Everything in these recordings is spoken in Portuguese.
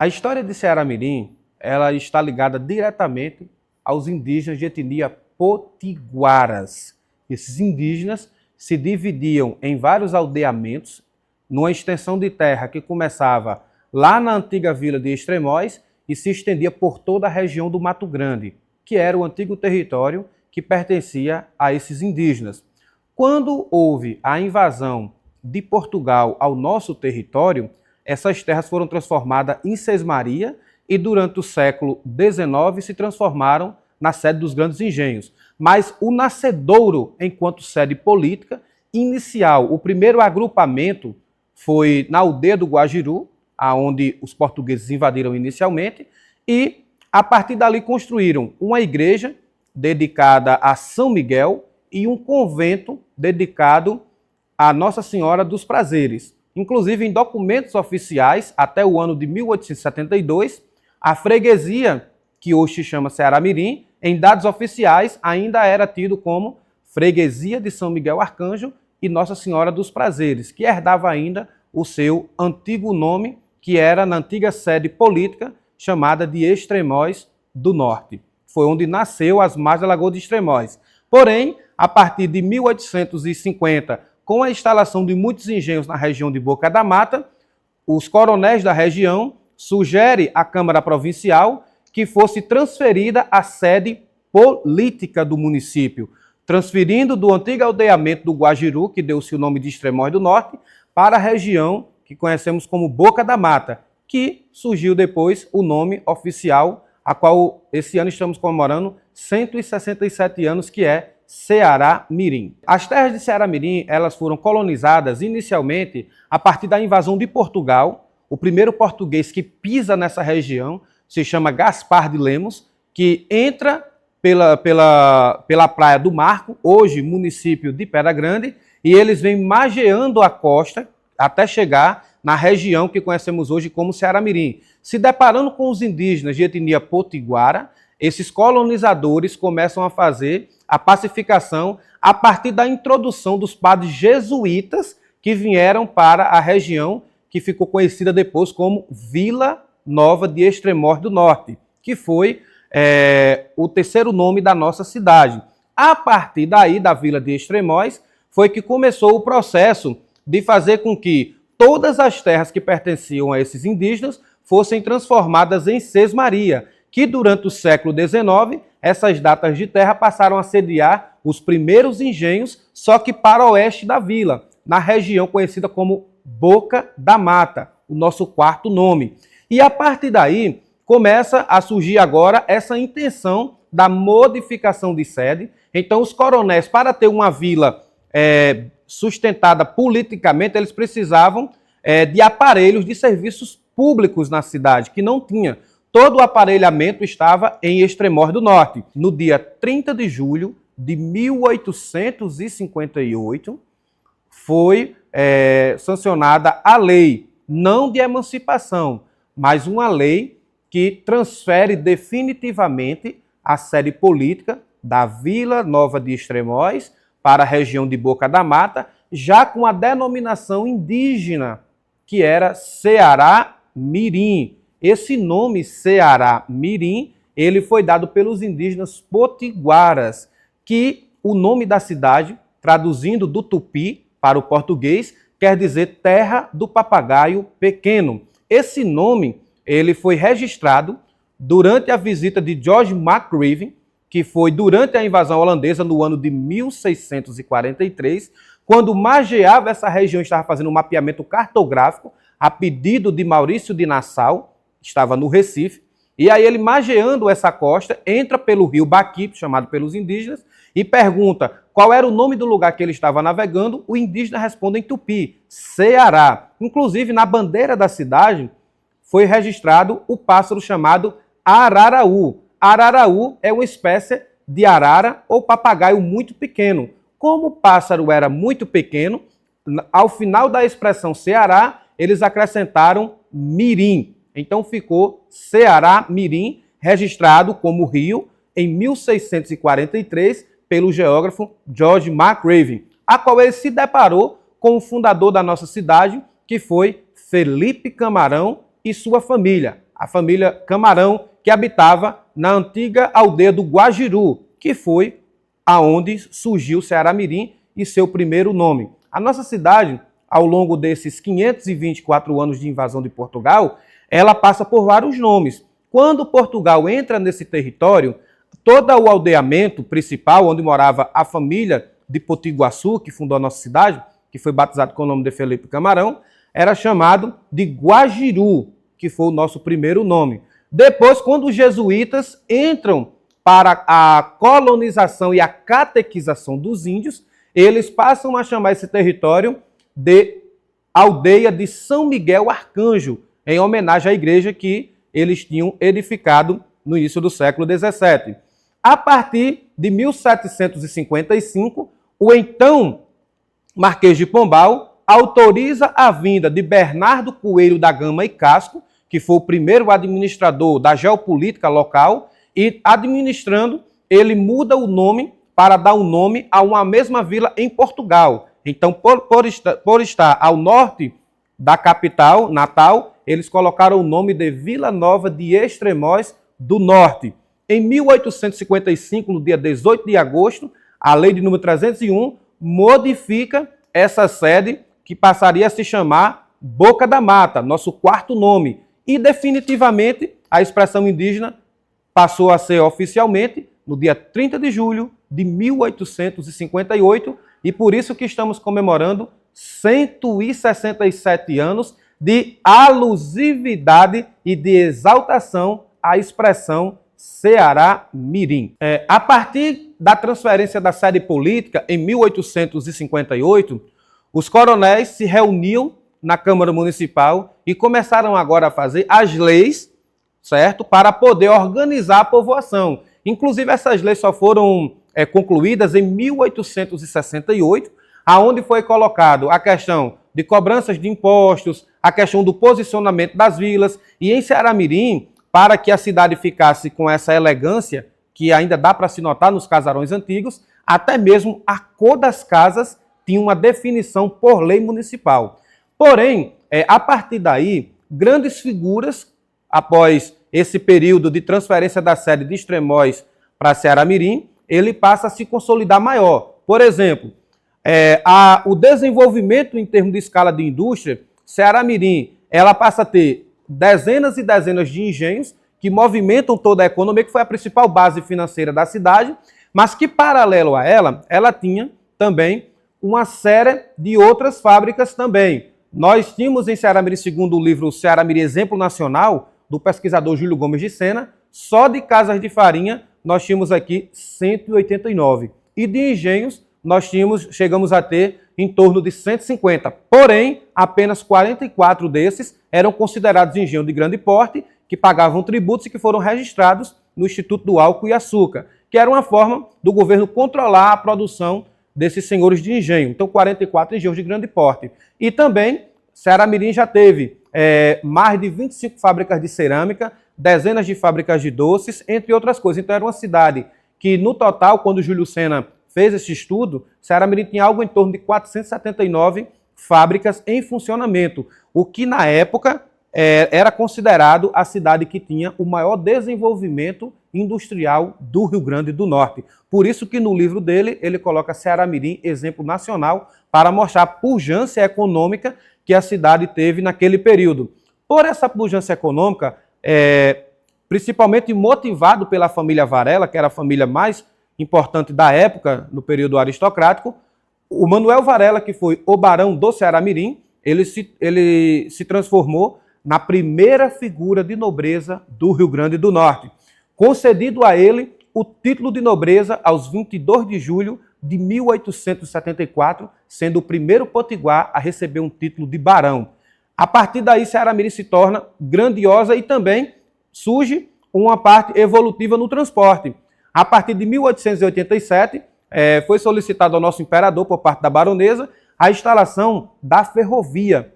A história de Ceará-Mirim, ela está ligada diretamente aos indígenas de etnia potiguaras. Esses indígenas se dividiam em vários aldeamentos, numa extensão de terra que começava lá na antiga vila de Extremóis e se estendia por toda a região do Mato Grande, que era o antigo território que pertencia a esses indígenas. Quando houve a invasão de Portugal ao nosso território, essas terras foram transformadas em sesmaria e durante o século XIX se transformaram na sede dos grandes engenhos. Mas o nascedouro, enquanto sede política, inicial, o primeiro agrupamento foi na aldeia do Guajiru, aonde os portugueses invadiram inicialmente, e a partir dali construíram uma igreja dedicada a São Miguel e um convento dedicado a Nossa Senhora dos Prazeres. Inclusive, em documentos oficiais, até o ano de 1872, a freguesia, que hoje se chama Ceará-Mirim, em dados oficiais ainda era tido como Freguesia de São Miguel Arcanjo e Nossa Senhora dos Prazeres, que herdava ainda o seu antigo nome, que era na antiga sede política, chamada de Extremóis do Norte. Foi onde nasceu as margens da Lagoa de Extremóis. Porém, a partir de 1850, com a instalação de muitos engenhos na região de Boca da Mata, os coronéis da região sugerem à Câmara Provincial que fosse transferida a sede política do município, transferindo do antigo aldeamento do Guajiru, que deu-se o nome de Extremóis do Norte, para a região que conhecemos como Boca da Mata, que surgiu depois o nome oficial, a qual esse ano estamos comemorando 167 anos, que é Ceará-Mirim. As terras de Ceará-Mirim, elas foram colonizadas inicialmente a partir da invasão de Portugal. O primeiro português que pisa nessa região se chama Gaspar de Lemos, que entra pela Praia do Marco, hoje município de Pedra Grande, e eles vêm mageando a costa até chegar na região que conhecemos hoje como Ceará-Mirim. Se deparando com os indígenas de etnia potiguara, esses colonizadores começam a fazer a pacificação a partir da introdução dos padres jesuítas que vieram para a região que ficou conhecida depois como Vila Nova de Extremóis do Norte, que foi o terceiro nome da nossa cidade. A partir daí, da Vila de Extremóis, foi que começou o processo de fazer com que todas as terras que pertenciam a esses indígenas fossem transformadas em sesmaria, que durante o século XIX, essas datas de terra passaram a sediar os primeiros engenhos, só que para o oeste da vila, na região conhecida como Boca da Mata, o nosso quarto nome. E a partir daí, começa a surgir agora essa intenção da modificação de sede. Então, os coronéis, para ter uma vila sustentada politicamente, eles precisavam de aparelhos de serviços públicos na cidade, que não tinha. Todo o aparelhamento estava em Extremóis do Norte. No dia 30 de julho de 1858, foi sancionada a lei, não de emancipação, mas uma lei que transfere definitivamente a sede política da Vila Nova de Extremóis para a região de Boca da Mata, já com a denominação indígena, que era Ceará-Mirim. Esse nome Ceará-Mirim, ele foi dado pelos indígenas potiguaras, que o nome da cidade, traduzindo do tupi para o português, quer dizer terra do papagaio pequeno. Esse nome, ele foi registrado durante a visita de George McGreevy, que foi durante a invasão holandesa no ano de 1643, quando mageava essa região, estava fazendo um mapeamento cartográfico a pedido de Maurício de Nassau, que estava no Recife, e aí ele, mageando essa costa, entra pelo rio Baquipe, chamado pelos indígenas, e pergunta qual era o nome do lugar que ele estava navegando. O indígena responde em tupi, Ceará. Inclusive, na bandeira da cidade, foi registrado o pássaro chamado araraú. Araraú é uma espécie de arara ou papagaio muito pequeno. Como o pássaro era muito pequeno, ao final da expressão Ceará, eles acrescentaram Mirim. Então ficou Ceará-Mirim, registrado como rio em 1643 pelo geógrafo George McGreevy, a qual ele se deparou com o fundador da nossa cidade, que foi Felipe Camarão e sua família. a família Camarão, que habitava na antiga aldeia do Guajiru, que foi aonde surgiu Ceará-Mirim e seu primeiro nome. A nossa cidade, ao longo desses 524 anos de invasão de Portugal, ela passa por vários nomes. Quando Portugal entra nesse território, todo o aldeamento principal, onde morava a família de Potiguaçu, que fundou a nossa cidade, que foi batizado com o nome de Felipe Camarão, era chamado de Guajiru, que foi o nosso primeiro nome. Depois, quando os jesuítas entram para a colonização e a catequização dos índios, eles passam a chamar esse território de aldeia de São Miguel Arcanjo, em homenagem à igreja que eles tinham edificado no início do século XVII. A partir de 1755, o então Marquês de Pombal autoriza a vinda de Bernardo Coelho da Gama e Casco, que foi o primeiro administrador da geopolítica local, e administrando, ele muda o nome para dar um nome a uma mesma vila em Portugal. Então, por estar ao norte da capital, Natal, eles colocaram o nome de Vila Nova de Extremóis do Norte. Em 1855, no dia 18 de agosto, a lei de número 301 modifica essa sede que passaria a se chamar Boca da Mata, nosso quarto nome. E definitivamente a expressão indígena passou a ser oficialmente no dia 30 de julho de 1858 e por isso que estamos comemorando 167 anos de alusividade e de exaltação à expressão Ceará-Mirim. A partir da transferência da sede política, em 1858, os coronéis se reuniam na Câmara Municipal e começaram agora a fazer as leis, certo? Para poder organizar a povoação. Inclusive, essas leis só foram concluídas em 1868, aonde foi colocado a questão de cobranças de impostos, a questão do posicionamento das vilas, e em Ceará-Mirim, para que a cidade ficasse com essa elegância, que ainda dá para se notar nos casarões antigos, até mesmo a cor das casas tinha uma definição por lei municipal. Porém, a partir daí, grandes figuras, após esse período de transferência da sede de Extremóis para Ceará-Mirim, ele passa a se consolidar maior. Por exemplo, o desenvolvimento em termos de escala de indústria, Ceará-Mirim, ela passa a ter dezenas e dezenas de engenhos que movimentam toda a economia, que foi a principal base financeira da cidade, mas que, paralelo a ela tinha também uma série de outras fábricas também. Nós tínhamos em Ceará-Mirim, segundo o livro Ceará-Mirim Exemplo Nacional, do pesquisador Júlio Gomes de Sena, só de casas de farinha nós tínhamos aqui 189. E de engenhos nós chegamos a ter em torno de 150. Porém, apenas 44 desses eram considerados engenhos de grande porte, que pagavam tributos e que foram registrados no Instituto do Álcool e Açúcar, que era uma forma do governo controlar a produção desses senhores de engenho. Então, 44 engenhos de grande porte. E também, Ceará-Mirim já teve mais de 25 fábricas de cerâmica, dezenas de fábricas de doces, entre outras coisas. Então, era uma cidade que, no total, quando o Júlio Sena fez esse estudo, Ceará-Mirim tinha algo em torno de 479 fábricas em funcionamento, o que, na época, era considerado a cidade que tinha o maior desenvolvimento industrial do Rio Grande do Norte. Por isso que no livro dele, ele coloca Ceará-Mirim exemplo nacional para mostrar a pujança econômica que a cidade teve naquele período. Por essa pujança econômica, principalmente motivado pela família Varela, que era a família mais importante da época, no período aristocrático, o Manuel Varela, que foi o barão do Ceará-Mirim, ele se transformou na primeira figura de nobreza do Rio Grande do Norte, concedido a ele o título de nobreza aos 22 de julho de 1874, sendo o primeiro potiguar a receber um título de barão. A partir daí, Ceará-Mirim se torna grandiosa e também surge uma parte evolutiva no transporte. A partir de 1887, foi solicitado ao nosso imperador, por parte da baronesa, a instalação da ferrovia.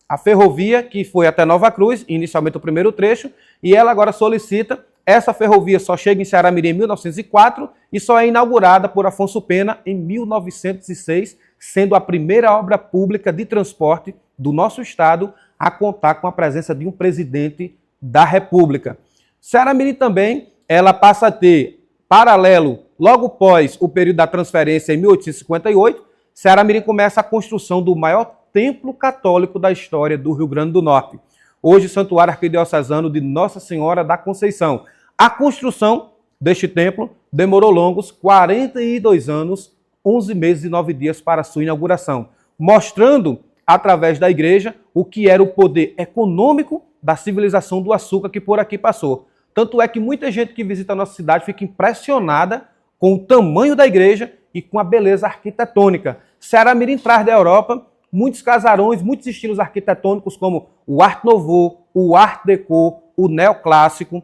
A ferrovia que foi até Nova Cruz, inicialmente o primeiro trecho, e ela agora solicita. Essa ferrovia só chega em Ceará-Mirim em 1904 e só é inaugurada por Afonso Pena em 1906, sendo a primeira obra pública de transporte do nosso estado a contar com a presença de um presidente da República. Ceará-Mirim também, ela passa a ter, paralelo, logo após o período da transferência em 1858, Ceará-Mirim começa a construção do maior templo católico da história do Rio Grande do Norte. Hoje, Santuário Arquidiocesano de Nossa Senhora da Conceição. A construção deste templo demorou longos 42 anos, 11 meses e 9 dias para sua inauguração, mostrando, através da igreja, o que era o poder econômico da civilização do açúcar que por aqui passou. Tanto é que muita gente que visita a nossa cidade fica impressionada com o tamanho da igreja e com a beleza arquitetônica. Ceará-Mirim traz da Europa muitos casarões, muitos estilos arquitetônicos como o Art Nouveau, o Art Deco, o neoclássico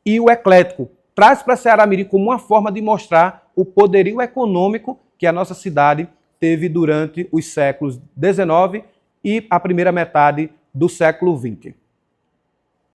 e o eclético. Traz para Ceará-Mirim como uma forma de mostrar o poderio econômico que a nossa cidade teve durante os séculos XIX e a primeira metade do século XX.